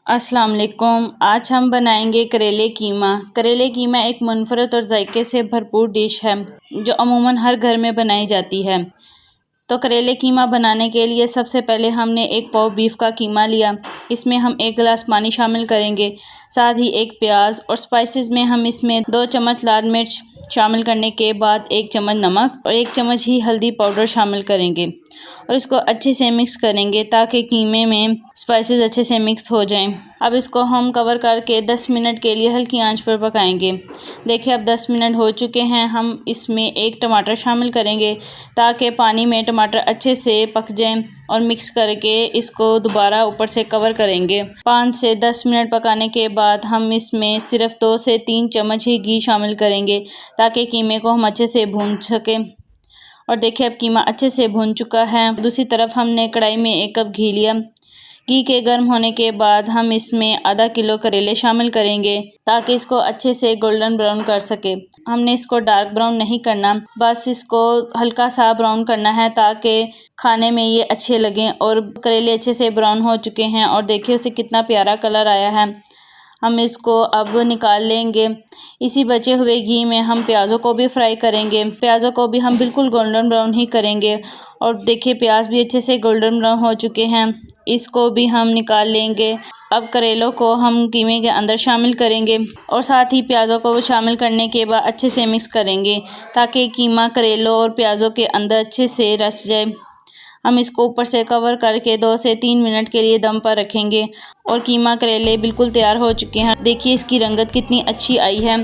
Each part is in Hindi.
अस्सलाम वालेकुम। आज हम बनाएंगे करेले कीमा। करेले कीमा एक मुनफरद और जायके से भरपूर डिश है जो अमूमन हर घर में बनाई जाती है। तो करेले कीमा बनाने के लिए सबसे पहले हमने एक पाव बीफ का कीमा लिया। इसमें हम 1 गिलास पानी शामिल करेंगे, साथ ही 1 प्याज और स्पाइसेस में हम इसमें 2 चम्मच लाल मिर्च शामिल करने के बाद 1 चम्मच नमक और 1 चम्मच ही हल्दी पाउडर शामिल करेंगे और इसको अच्छे से मिक्स करेंगे ताकि कीमे में स्पाइसेस अच्छे से मिक्स हो जाएं। अब इसको हम कवर करके 10 मिनट के लिए हल्की आंच पर पकाएंगे। देखिए अब 10 मिनट हो चुके हैं। हम इसमें 1 टमाटर शामिल करेंगे ताकि पानी में टमाटर अच्छे से पक जाएं और मिक्स करके इसको दोबारा ऊपर से कवर करेंगे। 5 से 10 मिनट पकाने के बाद हम इसमें सिर्फ 2 से 3 चम्मच ही घी शामिल करेंगे ताकि कीमे को हम अच्छे से भून सकें। और देखिए अब कीमा अच्छे से भून चुका है। दूसरी तरफ हमने कढ़ाई में 1 कप घी लिया। घी के गर्म होने के बाद हम इसमें आधा किलो करेले शामिल करेंगे ताकि इसको अच्छे से गोल्डन ब्राउन कर सके। हमने इसको डार्क ब्राउन नहीं करना, बस इसको हल्का सा ब्राउन करना है ताकि खाने में ये अच्छे लगें। और करेले अच्छे से ब्राउन हो चुके हैं और देखिए उसे कितना प्यारा कलर आया है। हम इसको अब निकाल लेंगे। इसी बचे हुए घी में हम प्याज़ों को भी फ्राई करेंगे। प्याज़ों को भी हम बिल्कुल गोल्डन ब्राउन ही करेंगे। और देखिए प्याज भी अच्छे से गोल्डन ब्राउन हो चुके हैं, इसको भी हम निकाल लेंगे। अब करेलों को हम कीमे के अंदर शामिल करेंगे और साथ ही प्याज़ों को शामिल करने के बाद अच्छे से मिक्स करेंगे ताकि कीमा करेलों और प्याज़ों के अंदर अच्छे से रच जाए। हम इसको ऊपर से कवर करके 2 से 3 मिनट के लिए दम पर रखेंगे और कीमा करेले बिल्कुल तैयार हो चुके हैं। देखिए इसकी रंगत कितनी अच्छी आई है।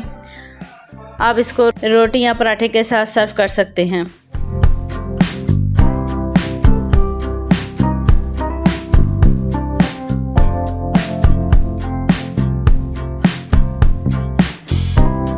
आप इसको रोटी या पराठे के साथ सर्व कर सकते हैं।